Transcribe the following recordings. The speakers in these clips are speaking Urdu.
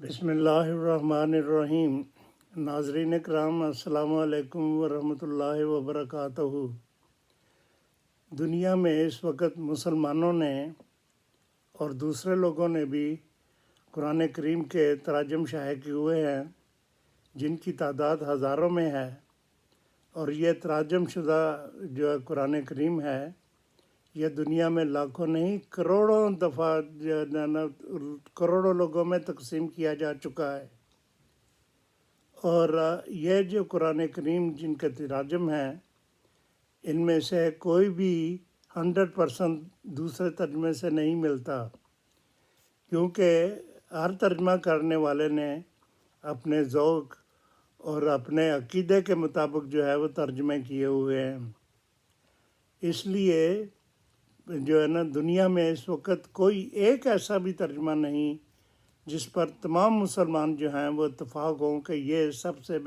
بسم اللہ الرحمن الرحیم۔ ناظرین کرام، السلام علیکم ورحمۃ اللہ وبرکاتہ۔ دنیا میں اس وقت مسلمانوں نے اور دوسرے لوگوں نے بھی قرآن کریم کے تراجم شائع کیے ہوئے ہیں، جن کی تعداد ہزاروں میں ہے، اور یہ تراجم شدہ جو ہے قرآن کریم ہے، یہ دنیا میں لاکھوں نہیں کروڑوں دفعہ کروڑوں لوگوں میں تقسیم کیا جا چکا ہے۔ اور یہ جو قرآن کریم جن کے تراجم ہیں، ان میں سے کوئی بھی 100% دوسرے ترجمے سے نہیں ملتا، کیونکہ ہر ترجمہ کرنے والے نے اپنے ذوق اور اپنے عقیدے کے مطابق جو ہے وہ ترجمے کیے ہوئے ہیں۔ اس لیے جو ہے نا، دنیا میں اس وقت کوئی ایک ایسا بھی ترجمہ نہیں جس پر تمام مسلمان جو ہیں وہ اتفاق ہوں کہ یہ سب سے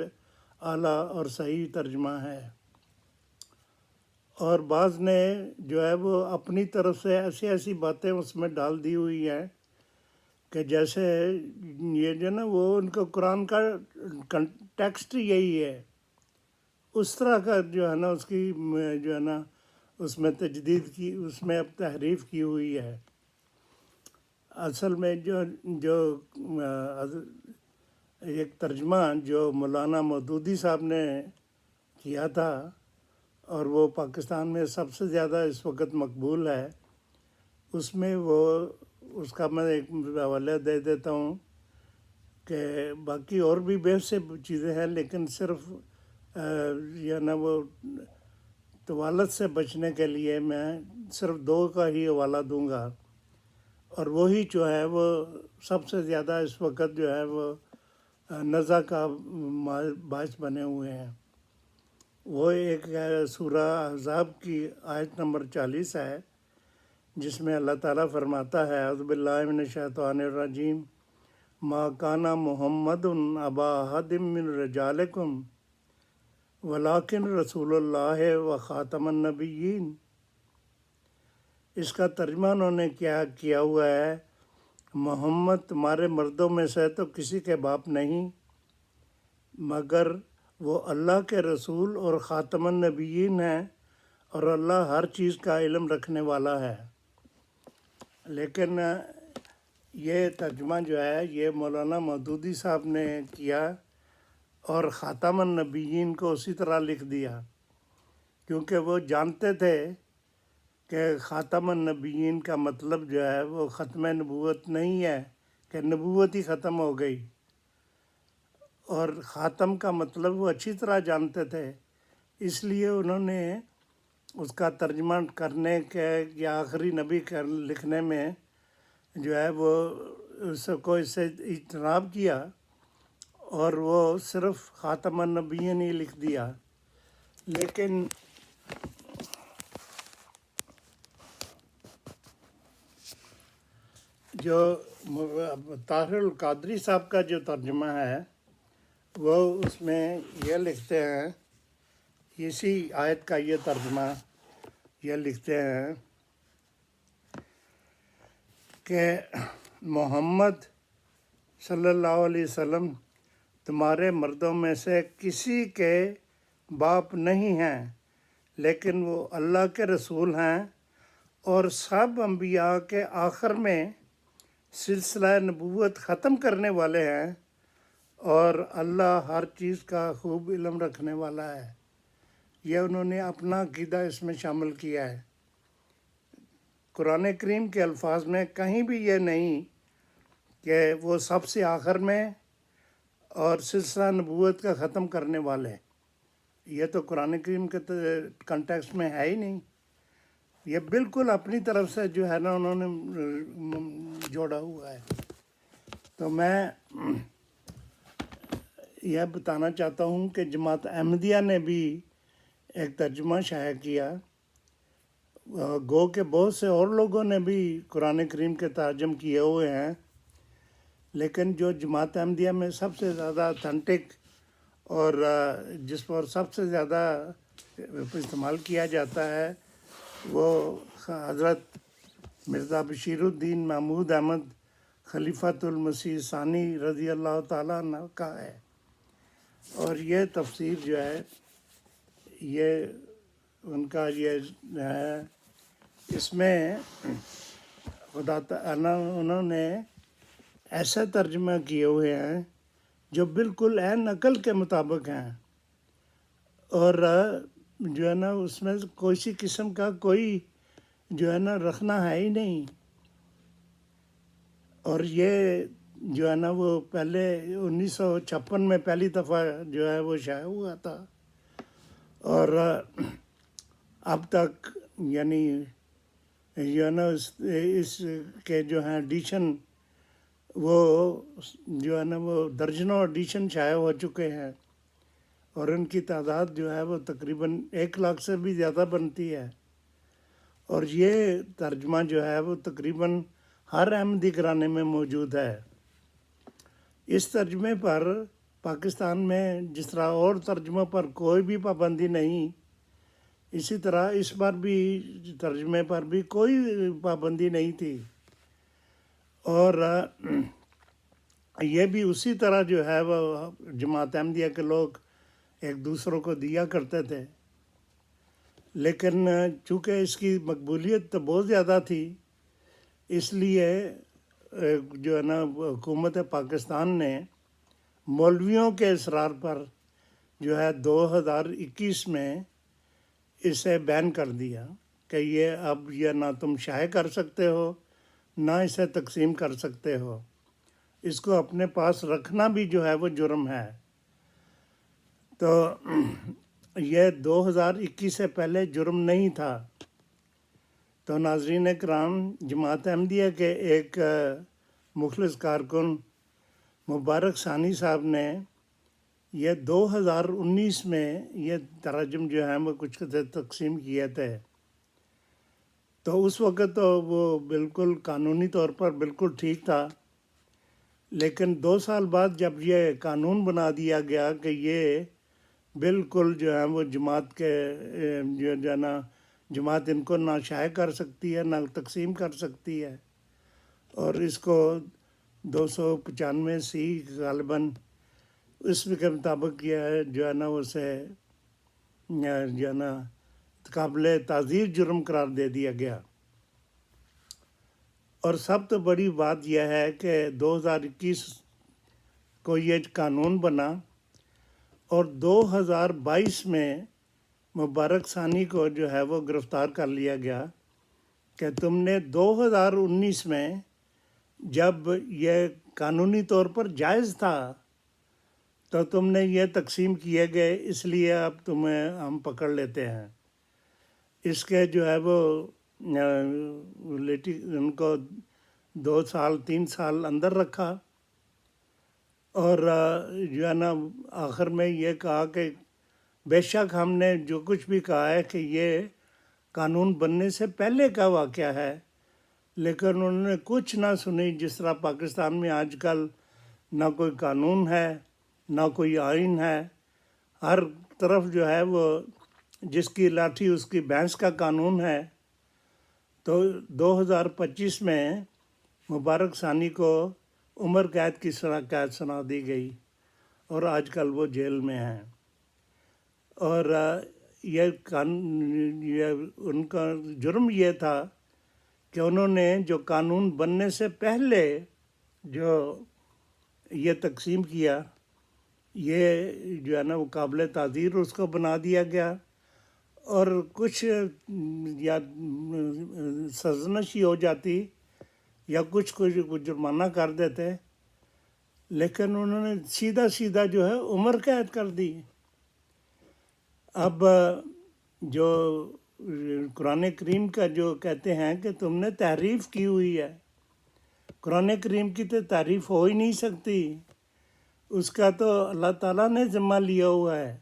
اعلیٰ اور صحیح ترجمہ ہے۔ اور بعض نے جو ہے وہ اپنی طرف سے ایسی ایسی باتیں اس میں ڈال دی ہوئی ہیں کہ جیسے یہ جو نا وہ ان کو قرآن کا ٹیکسٹ یہی ہے، اس طرح کا جو ہے نا اس کی جو ہے نا اس میں تجدید کی، اس میں اب تحریف کی ہوئی ہے۔ اصل میں جو ایک ترجمہ جو مولانا مودودی صاحب نے کیا تھا، اور وہ پاکستان میں سب سے زیادہ اس وقت مقبول ہے، اس میں وہ اس کا میں ایک حوالہ دے دیتا ہوں کہ باقی اور بھی بہت سے چیزیں ہیں، لیکن صرف یہ نا وہ طوالت سے بچنے کے لیے میں صرف 2 کا ہی حوالہ دوں گا، اور وہی جو ہے وہ سب سے زیادہ اس وقت جو ہے وہ نزع کا باعث بنے ہوئے ہیں۔ وہ ایک سورہ احزاب کی آیت نمبر 40 ہے، جس میں اللہ تعالیٰ فرماتا ہے: اعوذ باللہ من الشیطان الرجیم، ما کان محمد ابا احد من رجالکم ولیکن رسول اللہ و خاتم النبیین۔ اس کا ترجمہ انہوں نے کیا کیا ہوا ہے: محمد تمہارے مردوں میں سے تو کسی کے باپ نہیں، مگر وہ اللہ کے رسول اور خاتم النبیین ہیں، اور اللہ ہر چیز کا علم رکھنے والا ہے۔ لیکن یہ ترجمہ جو ہے یہ مولانا مودودی صاحب نے کیا، اور خاتم النبیین کو اسی طرح لکھ دیا، کیونکہ وہ جانتے تھے کہ خاتم النبیین کا مطلب جو ہے وہ ختم نبوت نہیں ہے کہ نبوت ہی ختم ہو گئی، اور خاتم کا مطلب وہ اچھی طرح جانتے تھے۔ اس لیے انہوں نے اس کا ترجمہ کرنے کے یا آخری نبی لکھنے میں جو ہے وہ اس سے اجتناب کیا، اور وہ صرف خاتم النبیین ہی لکھ دیا۔ لیکن جو طاہر القادری صاحب کا جو ترجمہ ہے، وہ اس میں یہ لکھتے ہیں، اسی آیت کا یہ ترجمہ یہ لکھتے ہیں کہ محمد صلی اللہ علیہ وسلم تمہارے مردوں میں سے کسی کے باپ نہیں ہیں، لیکن وہ اللہ کے رسول ہیں، اور سب انبیاء کے آخر میں سلسلہ نبوت ختم کرنے والے ہیں، اور اللہ ہر چیز کا خوب علم رکھنے والا ہے۔ یہ انہوں نے اپنا عقیدہ اس میں شامل کیا ہے۔ قرآن کریم کے الفاظ میں کہیں بھی یہ نہیں کہ وہ سب سے آخر میں اور سلسلہ نبوت کا ختم کرنے والے، یہ تو قرآن کریم کے کنٹیکسٹ میں ہے ہی نہیں۔ یہ بالکل اپنی طرف سے جو ہے نا انہوں نے جوڑا ہوا ہے۔ تو میں یہ بتانا چاہتا ہوں کہ جماعت احمدیہ نے بھی ایک ترجمہ شائع کیا، گو کہ بہت سے اور لوگوں نے بھی قرآن کریم کے ترجم کیے ہوئے ہیں، لیکن جو جماعت احمدیہ میں سب سے زیادہ اتھینٹک اور جس پر سب سے زیادہ استعمال کیا جاتا ہے، وہ حضرت مرزا بشیر الدین محمود احمد خلیفۃ المسیح ثانی رضی اللہ تعالیٰ عنہ کا ہے، اور یہ تفسیر جو ہے یہ ان کا یہ ہے، اس میں خدا تعالیٰ انہوں نے ایسا ترجمہ کیے ہوئے ہیں جو بالکل عین نقل کے مطابق ہیں، اور جو ہے نا اس میں کوئی قسم کا کوئی جو ہے نا رکھنا ہے ہی نہیں۔ اور یہ جو ہے نا وہ پہلے 1956 میں پہلی دفعہ جو ہے وہ شائع ہوا تھا، اور اب تک یعنی جو ہے نا اس کے جو ہیں ایڈیشن وہ جو ہے نا وہ درجنوں ایڈیشن شائع ہو چکے ہیں، اور ان کی تعداد جو ہے وہ تقریباً 1 لاکھ سے بھی زیادہ بنتی ہے، اور یہ ترجمہ جو ہے وہ تقریباً ہر احمدی گھرانے میں موجود ہے۔ اس ترجمے پر پاکستان میں جس طرح اور ترجموں پر کوئی بھی پابندی نہیں، اسی طرح اس پر بھی ترجمے پر بھی کوئی پابندی نہیں تھی، اور یہ بھی اسی طرح جو ہے وہ جماعت احمدیہ کے لوگ ایک دوسروں کو دیا کرتے تھے، لیکن چونکہ اس کی مقبولیت تو بہت زیادہ تھی، اس لیے جو ہے نا حکومت پاکستان نے مولویوں کے اصرار پر جو ہے 2021 میں اسے بین کر دیا کہ یہ اب یہ نہ تم شائع کر سکتے ہو نہ اسے تقسیم کر سکتے ہو، اس کو اپنے پاس رکھنا بھی جو ہے وہ جرم ہے۔ تو یہ 2021 سے پہلے جرم نہیں تھا۔ تو ناظرین کرام، جماعت احمدیہ کے ایک مخلص کارکن مبارک ثانی صاحب نے یہ 2019 میں یہ تراجم جو ہیں وہ کچھ تقسیم کیے تھے، تو اس وقت تو وہ بالکل قانونی طور پر بالکل ٹھیک تھا، لیکن 2 سال بعد جب یہ قانون بنا دیا گیا کہ یہ بالکل جو ہے وہ جماعت کے جو ہے نا جماعت ان کو نہ شائع کر سکتی ہے نہ تقسیم کر سکتی ہے، اور اس کو 295C غالباً اس کے مطابق یہ جو ہے نا اسے جو ہے نا قابل تعزیر جرم قرار دے دیا گیا۔ اور سب تو بڑی بات یہ ہے کہ 2021 کو یہ قانون بنا، اور 2022 میں مبارک ثانی کو جو ہے وہ گرفتار کر لیا گیا کہ تم نے 2019 میں جب یہ قانونی طور پر جائز تھا تو تم نے یہ تقسیم کیے گئے، اس لیے اب تمہیں ہم پکڑ لیتے ہیں۔ اس کے جو ہے وہ ان کو 2 سال 3 سال اندر رکھا، اور جو ہے نا آخر میں یہ کہا کہ بے شک ہم نے جو کچھ بھی کہا ہے کہ یہ قانون بننے سے پہلے کا واقعہ ہے، لیکن انہوں نے کچھ نہ سنی۔ جس طرح پاکستان میں آج کل نہ کوئی قانون ہے نہ کوئی آئین ہے، ہر طرف جو ہے وہ جس کی لاٹھی اس کی بھینس کا قانون ہے۔ تو 2025 میں مبارک ثانی کو عمر قید کی قید سنا دی گئی، اور آج کل وہ جیل میں ہیں۔ اور یہ ان کا جرم یہ تھا کہ انہوں نے جو قانون بننے سے پہلے جو یہ تقسیم کیا، یہ جو ہے نا وہ قابل تعزیر اس کو بنا دیا گیا، اور کچھ یا سرزنش ہی ہو جاتی یا کچھ جرمانہ کر دیتے، لیکن انہوں نے سیدھا جو ہے عمر قید کر دی۔ اب جو قرآن کریم کا جو کہتے ہیں کہ تم نے تحریف کی ہوئی ہے، قرآن کریم کی تو تعریف ہو ہی نہیں سکتی، اس کا تو اللہ تعالیٰ نے ذمہ لیا ہوا ہے۔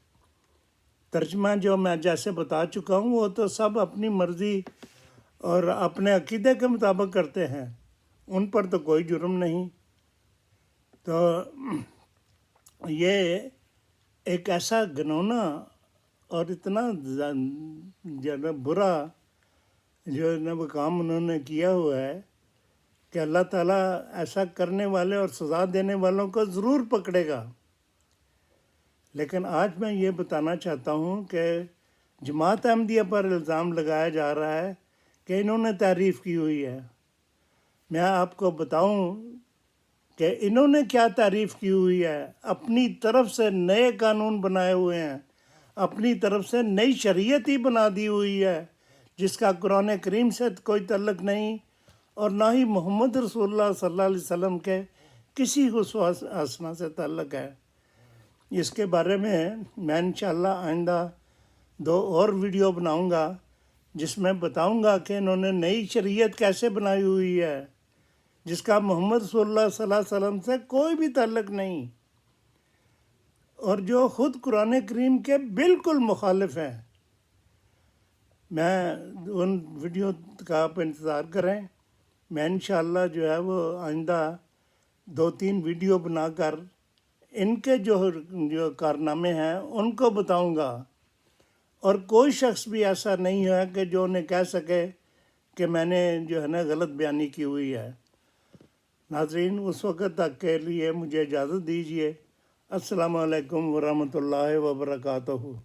ترجمہ جو میں جیسے بتا چکا ہوں وہ تو سب اپنی مرضی اور اپنے عقیدے کے مطابق کرتے ہیں، ان پر تو کوئی جرم نہیں۔ تو یہ ایک ایسا گھنونا اور اتنا جو ہے برا جو ہے نا وہ کام انہوں نے کیا ہوا ہے کہ اللہ تعالیٰ ایسا کرنے والے اور سزا دینے والوں کو ضرور پکڑے گا. لیکن آج میں یہ بتانا چاہتا ہوں کہ جماعت احمدیہ پر الزام لگایا جا رہا ہے کہ انہوں نے تعریف کی ہوئی ہے. میں آپ کو بتاؤں کہ انہوں نے کیا تعریف کی ہوئی ہے. اپنی طرف سے نئے قانون بنائے ہوئے ہیں، اپنی طرف سے نئی شریعت ہی بنا دی ہوئی ہے جس کا قرآن کریم سے کوئی تعلق نہیں اور نہ ہی محمد رسول اللہ صلی اللہ علیہ وسلم کے کسی حسن حسنہ سے تعلق ہے. اس کے بارے میں انشاءاللہ آئندہ 2 اور ویڈیو بناؤں گا جس میں بتاؤں گا کہ انہوں نے نئی شریعت کیسے بنائی ہوئی ہے جس کا محمد رسول اللہ صلی اللہ علیہ وسلم سے کوئی بھی تعلق نہیں، اور جو خود قرآن کریم کے بالکل مخالف ہیں. میں ان ویڈیو کا آپ انتظار کریں. میں انشاءاللہ جو ہے وہ آئندہ 2-3 ویڈیو بنا کر ان کے جو کارنامے ہیں ان کو بتاؤں گا، اور کوئی شخص بھی ایسا نہیں ہے کہ جو انہیں کہہ سکے کہ میں نے جو ہے نا غلط بیانی کی ہوئی ہے. ناظرین، اس وقت تک کے لیے مجھے اجازت دیجیے. السلام علیکم ورحمۃ اللہ وبرکاتہ.